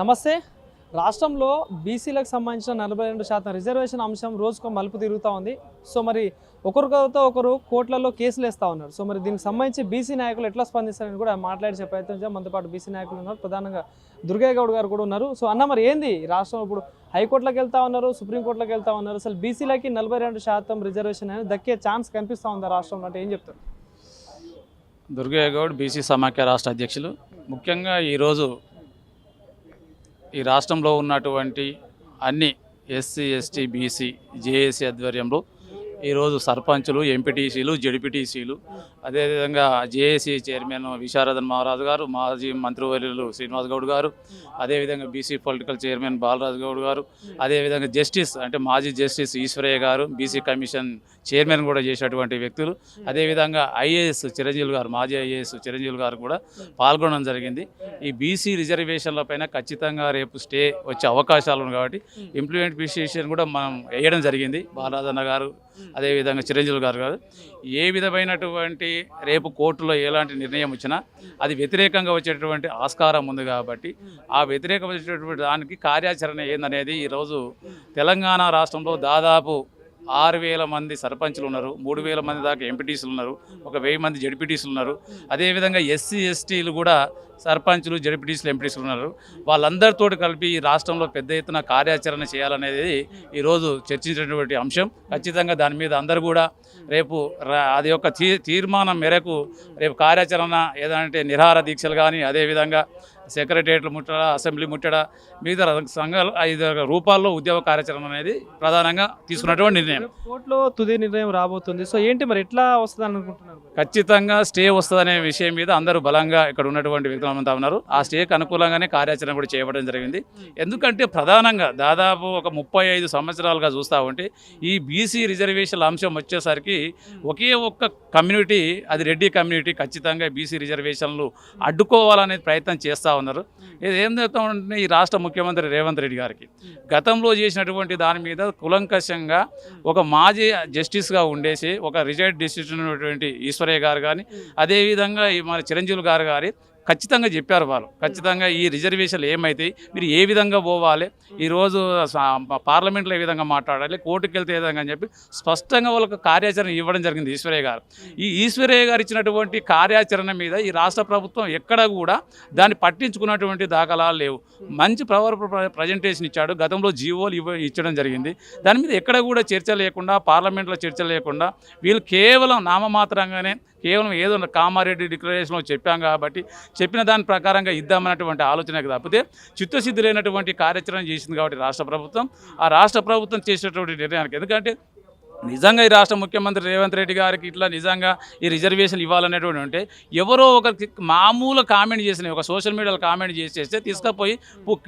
నమస్తే. రాష్ట్రంలో బీసీలకు సంబంధించిన 42% రిజర్వేషన్ అంశం రోజుకో మలుపు తిరుగుతూ ఉంది. సో మరి ఒకరితో ఒకరు కోర్టులలో కేసులు వేస్తూ ఉన్నారు. సో మరి దీనికి సంబంధించి బీసీ నాయకులు ఎట్లా స్పందిస్తారని కూడా మాట్లాడే ప్రయత్నం చేద్దాం. మనతో పాటు బీసీ నాయకులు ఉన్నారు, ప్రధానంగా దుర్గయ్య గౌడ్ గారు కూడా ఉన్నారు. సో అన్న, మరి ఏంది రాష్ట్రం ఇప్పుడు హైకోర్టులకు వెళ్తా ఉన్నారు, సుప్రీంకోర్టులకు వెళ్తా ఉన్నారు. అసలు బీసీలకి 42% రిజర్వేషన్ అనేది దక్కే ఛాన్స్ కనిపిస్తూ ఉందా రాష్ట్రంలో అంటే ఏం చెప్తారు? దుర్గయ్య గౌడ్, బీసీ సమాఖ్య రాష్ట్ర అధ్యక్షులు. ముఖ్యంగా ఈరోజు ఈ రాష్ట్రంలో ఉన్నటువంటి అన్ని ఎస్సీ, ఎస్టీ, బీసీ, జేఏసీ ఆధ్వర్యంలో ఈరోజు సర్పంచులు, ఎంపీటీసీలు, జడ్పీటీసీలు, అదేవిధంగా జేఏసీ చైర్మన్ విశారదన్ మహారాజు గారు, మాజీ మంత్రివర్యులు శ్రీనివాస్ గౌడ్ గారు, అదేవిధంగా BC political chairman Balaraju Goud గారు, అదేవిధంగా జస్టిస్ అంటే మాజీ జస్టిస్ ఈశ్వరయ్య గారు, బీసీ కమిషన్ చైర్మన్ కూడా చేసేటువంటి వ్యక్తులు, అదేవిధంగా ఐఏఎస్ చిరంజీవి గారు, మాజీ ఐఏఎస్ చిరంజీవి గారు కూడా పాల్గొనడం జరిగింది. ఈ బీసీ రిజర్వేషన్ల పైన ఖచ్చితంగా రేపు స్టే వచ్చే అవకాశాలు ఉన్నాయి కాబట్టి ఇంప్లిమెంటేషన్ కూడా మనం వేయడం జరిగింది. బాలరాజన్న గారు, అదేవిధంగా చిరంజీవి గారు ఏ విధమైనటువంటి రేపు కోర్టులో ఎలాంటి నిర్ణయం వచ్చినా అది వ్యతిరేకంగా వచ్చేటువంటి ఆస్కారం ఉంది కాబట్టి ఆ వ్యతిరేకం వచ్చేటువంటి దానికి కార్యాచరణ ఏందనేది ఈరోజు తెలంగాణ రాష్ట్రంలో దాదాపు 6,000 మంది సర్పంచులు ఉన్నారు, 3,000 మంది దాకా ఎంపీటీసీలు ఉన్నారు, 1,000 మంది జడ్పీటీసీలు ఉన్నారు, అదేవిధంగా ఎస్సీ, ఎస్టీలు కూడా సర్పంచులు, జడ్పీటీసీలు, ఎంపీటీసీలు ఉన్నారు. వాళ్ళందరితో కలిపి ఈ రాష్ట్రంలో పెద్ద ఎత్తున కార్యాచరణ చేయాలనేది ఈరోజు చర్చించినటువంటి అంశం. ఖచ్చితంగా దాని మీద అందరూ కూడా రేపు అది యొక్క తీర్మానం మేరకు రేపు కార్యాచరణ ఏదంటే నిరాహార దీక్షలు కానీ, అదేవిధంగా సెక్రటేరియట్లు ముట్టడా, అసెంబ్లీ ముట్టడా, వివిధ సంఘాలు 5 రూపాల్లో ఉద్యోగ కార్యాచరణ అనేది ప్రధానంగా తీసుకున్నటువంటి నిర్ణయం. కోర్టులో తుది నిర్ణయం రాబోతుంది. సో ఏంటి మరి ఎట్లా వస్తుంది అనుకుంటున్నారు? ఖచ్చితంగా స్టే వస్తుందనే విషయం మీద అందరూ బలంగా ఇక్కడ ఉన్నటువంటి వ్యక్తులు అంతా ఉన్నారు. ఆ స్టేకి అనుకూలంగానే కార్యాచరణ కూడా చేయబడడం జరిగింది. ఎందుకంటే ప్రధానంగా దాదాపు ఒక 35 సంవత్సరాలుగా చూస్తూ ఉంటే ఈ బీసీ రిజర్వేషన్ల అంశం వచ్చేసరికి ఒకే ఒక్క కమ్యూనిటీ, అది రెడ్డి కమ్యూనిటీ, ఖచ్చితంగా బీసీ రిజర్వేషన్లు అడ్డుకోవాలనే ప్రయత్నం చేస్తూ ఉన్నారు. ఇది ఏం చెప్తామంటే ఈ రాష్ట్ర ముఖ్యమంత్రి రేవంత్ రెడ్డి గారికి గతంలో చేసినటువంటి దాని మీద కులంకషంగా ఒక మాజీ జస్టిస్గా ఉండేసి ఒక రిజైర్డ్ జస్టిస్ ఉన్నటువంటి ఈశ్వరయ్య గారు కానీ, అదేవిధంగా మన చిరంజీవి గారు గారి ఖచ్చితంగా చెప్పారు. వాళ్ళు ఖచ్చితంగా ఈ రిజర్వేషన్లు ఏమైతాయి, మీరు ఏ విధంగా పోవాలి, ఈరోజు పార్లమెంట్లో ఏ విధంగా మాట్లాడాలి, కోర్టుకు వెళ్తే ఏ విధంగా అని చెప్పి స్పష్టంగా వాళ్ళకు కార్యాచరణ ఇవ్వడం జరిగింది ఈశ్వరయ్య గారు. ఈ ఈశ్వరయ్య గారు ఇచ్చినటువంటి కార్యాచరణ మీద ఈ రాష్ట్ర ప్రభుత్వం ఎక్కడ కూడా దాన్ని పట్టించుకున్నటువంటి దాఖలాలు లేవు. మంచి ప్రజెంటేషన్ ఇచ్చాడు, గతంలో జీవోలు ఇచ్చడం జరిగింది. దాని మీద ఎక్కడ కూడా చర్చ లేకుండా, పార్లమెంట్లో చర్చ లేకుండా వీళ్ళు కేవలం నామమాత్రంగానే కేవలం ఏదో కామారెడ్డి డిక్లరేషన్లో చెప్పాం కాబట్టి చెప్పిన దాని ప్రకారంగా ఇద్దామన్నటువంటి ఆలోచనకు తప్పితే చిత్తశుద్ధి లేనటువంటి కార్యాచరణ చేసింది కాబట్టి రాష్ట్ర ప్రభుత్వం. ఆ రాష్ట్ర ప్రభుత్వం చేసినటువంటి నిర్ణయానికి, ఎందుకంటే నిజంగా ఈ రాష్ట్ర ముఖ్యమంత్రి రేవంత్ రెడ్డి గారికి ఇట్లా నిజంగా ఈ రిజర్వేషన్ ఇవ్వాలనేటువంటి ఉంటే ఎవరో ఒకరికి మామూలు కామెంట్ చేసిన, ఒక సోషల్ మీడియాలో కామెంట్ చేసేస్తే తీసుకుపోయి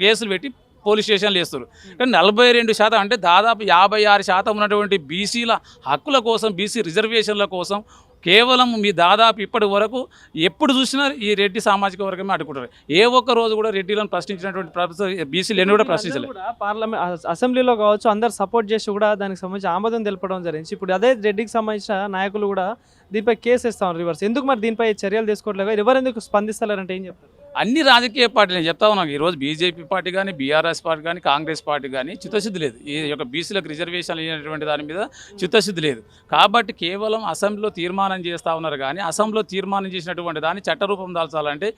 కేసులు పెట్టి పోలీస్ స్టేషన్లు వేస్తారు. కానీ 42% అంటే దాదాపు 56% ఉన్నటువంటి బీసీల హక్కుల కోసం, బీసీ రిజర్వేషన్ల కోసం కేవలం మీ దాదాపు ఇప్పటి వరకు ఎప్పుడు చూసినా ఈ రెడ్డి సామాజిక వర్గమే అడ్డుకుంటారు. ఏ ఒక్క రోజు కూడా రెడ్డిలను ప్రశ్నించినటువంటి బీసీలు ఎన్ని కూడా ప్రశ్నించలేదు. పార్లమెంట్ అసెంబ్లీలో కావచ్చు అందరు సపోర్ట్ చేసి కూడా దానికి సంబంధించి ఆమోదం తెలపడం జరిగింది. ఇప్పుడు అదే రెడ్డికి సంబంధించిన నాయకులు కూడా దీనిపై కేసు ఇస్తాం రివర్స్. ఎందుకు మరి దీనిపై చర్యలు తీసుకోవట్లేదు? ఎవరెందుకు స్పందిస్తారంటే ఏం చెప్తారు? అన్ని రాజకీయ పార్టీలు నేను చెప్తా ఉన్నాను. ఈరోజు బీజేపీ పార్టీ కానీ, బీఆర్ఎస్ పార్టీ కానీ, కాంగ్రెస్ పార్టీ కానీ చిత్తశుద్ధి లేదు. ఈ యొక్క బీసీలకు రిజర్వేషన్లు ఇచ్చినటువంటి దాని మీద చిత్తశుద్ధి లేదు కాబట్టి కేవలం అసెంబ్లీలో తీర్మానం చేస్తూ ఉన్నారు. కానీ అసెంబ్లీలో తీర్మానం చేసినటువంటి దాన్ని చట్టరూపం దాల్చాలంటే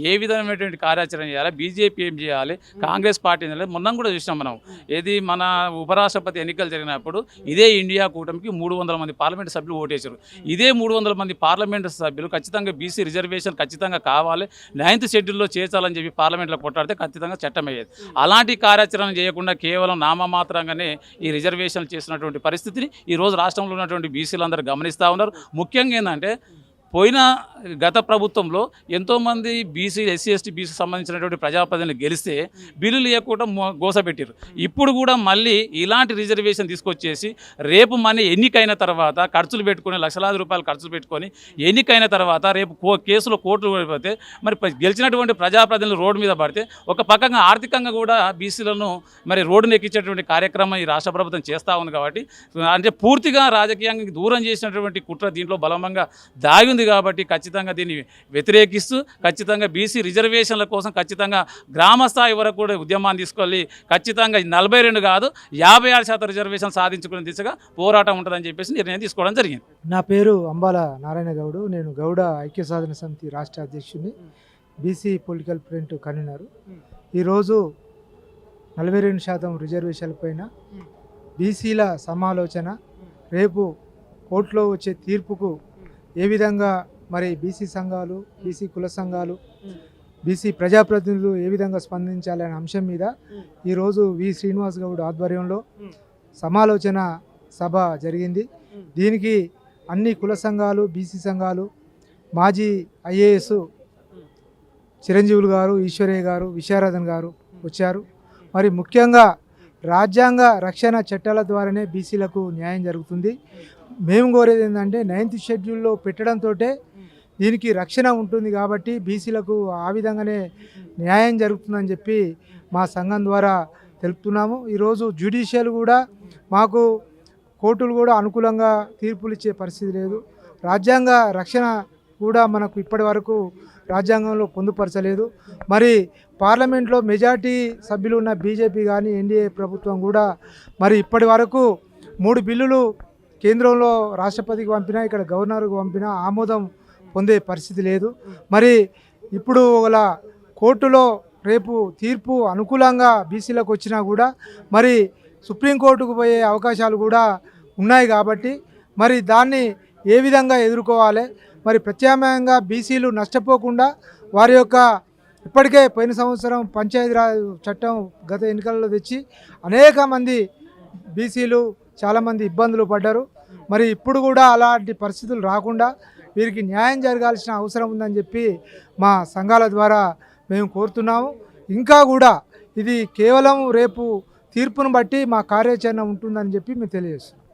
ఏ విధమైనటువంటి కార్యాచరణ చేయాలి, బీజేపీ ఏం చేయాలి, కాంగ్రెస్ పార్టీ మొన్న కూడా చూసినాం మనం. ఏది మన ఉపరాష్ట్రపతి ఎన్నికలు జరిగినప్పుడు ఇదే ఇండియా కూటమికి 300 మంది పార్లమెంటు సభ్యులు ఓటేశారు. ఇదే 300 మంది పార్లమెంటు సభ్యులు ఖచ్చితంగా బీసీ రిజర్వేషన్ ఖచ్చితంగా కావాలి, 9th షెడ్యూల్ చేర్చాలని చెప్పి పార్లమెంట్లో కొట్లాడితే ఖచ్చితంగా చట్టం అయ్యేది. అలాంటి కార్యాచరణ చేయకుండా కేవలం నామమాత్రంగానే ఈ రిజర్వేషన్లు చేసినటువంటి పరిస్థితిని ఈరోజు రాష్ట్రంలో ఉన్నటువంటి బీసీలందరూ గమనిస్తూ ఉన్నారు. ముఖ్యంగా ఏంటంటే గత ప్రభుత్వంలో ఎంతోమంది బీసీ, ఎస్సీ, ఎస్టీ, బీసీ సంబంధించినటువంటి ప్రజాప్రతినిధులు గెలిస్తే బిల్లు లేకుండా గోసపెట్టారు. ఇప్పుడు కూడా మళ్ళీ ఇలాంటి రిజర్వేషన్ తీసుకొచ్చేసి రేపు మన ఎన్నికైన తర్వాత ఖర్చులు పెట్టుకొని లక్షలాది రూపాయలు ఖర్చులు పెట్టుకొని ఎన్నికైన తర్వాత రేపు కేసులో కోర్టులు పడిపోతే మరి గెలిచినటువంటి ప్రజాప్రతినిధులు రోడ్డు మీద పడితే ఒక పక్కగా ఆర్థికంగా కూడా బీసీలను మరి రోడ్డును ఎక్కించేటువంటి కార్యక్రమం ఈ రాష్ట్ర ప్రభుత్వం చేస్తూ ఉంది. కాబట్టి అంటే పూర్తిగా రాజకీయంగా దూరం చేసినటువంటి కుట్ర దీంట్లో బలంగా దాగి ఉంది కాబట్టి ఖచ్చితంగా దీన్ని వ్యతిరేకిస్తూ ఖచ్చితంగా బీసీ రిజర్వేషన్ల కోసం ఖచ్చితంగా గ్రామ స్థాయి వరకు కూడా ఉద్యమాన్ని తీసుకెళ్ళి ఖచ్చితంగా 42 కాదు 56% రిజర్వేషన్ సాధించుకునే దిశగా పోరాటం ఉంటుందని చెప్పేసి నిర్ణయం తీసుకోవడం జరిగింది. నా పేరు అంబాల నారాయణ గౌడు. నేను గౌడ ఐక్య సాధన సమితి రాష్ట్ర అధ్యక్షుడిని, బీసీ పొలిటికల్ ఫ్రంట్ కన్వీనర్. ఈరోజు 42% రిజర్వేషన్ల పైన బీసీల సమాలోచన, రేపు కోర్టులో వచ్చే తీర్పుకు ఏ విధంగా మరి బీసీ సంఘాలు, బీసీ కుల సంఘాలు, బీసీ ప్రజాప్రతినిధులు ఏ విధంగా స్పందించాలనే అంశం మీద ఈరోజు వి శ్రీనివాస్ గౌడ్ ఆధ్వర్యంలో సమాలోచన సభ జరిగింది. దీనికి అన్ని కుల సంఘాలు, బీసీ సంఘాలు, మాజీ ఐఏఎస్ చిరంజీవులు గారు, ఈశ్వరయ్య గారు, విశారదన్ గారు వచ్చారు. మరి ముఖ్యంగా రాజ్యాంగ రక్షణ చట్టాల ద్వారానే బీసీలకు న్యాయం జరుగుతుంది. మేము కోరేది ఏంటంటే 9th షెడ్యూల్లో పెట్టడంతో దీనికి రక్షణ ఉంటుంది కాబట్టి బీసీలకు ఆ విధంగానే న్యాయం జరుగుతుందని చెప్పి మా సంఘం ద్వారా తెలుపుతున్నాము. ఈరోజు జ్యుడిషియల్ కూడా మాకు కోర్టులు కూడా అనుకూలంగా తీర్పులు ఇచ్చే పరిస్థితి లేదు. రాజ్యాంగ రక్షణ కూడా మనకు ఇప్పటి వరకు రాజ్యాంగంలో పొందుపరచలేదు. మరి పార్లమెంట్లో మెజార్టీ సభ్యులు ఉన్న బీజేపీ కానీ ఎన్డీఏ ప్రభుత్వం కూడా మరి ఇప్పటి వరకు 3 బిల్లులు కేంద్రంలో రాష్ట్రపతికి పంపినా, ఇక్కడ గవర్నర్కు పంపినా ఆమోదం పొందే పరిస్థితి లేదు. మరి ఇప్పుడు ఒకవేళ కోర్టులో రేపు తీర్పు అనుకూలంగా బీసీలకు వచ్చినా కూడా మరి సుప్రీంకోర్టుకు పోయే అవకాశాలు కూడా ఉన్నాయి కాబట్టి మరి దాన్ని ఏ విధంగా ఎదుర్కోవాలి, మరి ప్రత్యామ్నాయంగా బీసీలు నష్టపోకుండా వారి యొక్క ఇప్పటికే పోయిన సంవత్సరం పంచాయతీరాజ్ చట్టం గత ఎన్నికల్లో తెచ్చి అనేక మంది బీసీలు చాలామంది ఇబ్బందులు పడ్డారు. మరి ఇప్పుడు కూడా అలాంటి పరిస్థితులు రాకుండా వీరికి న్యాయం జరగాల్సిన అవసరం ఉందని చెప్పి మా సంఘాల ద్వారా మేము కోరుతున్నాము. ఇంకా కూడా ఇది కేవలం రేపు తీర్పును బట్టి మా కార్యాచరణ ఉంటుందని చెప్పి మేము తెలియజేస్తున్నాం.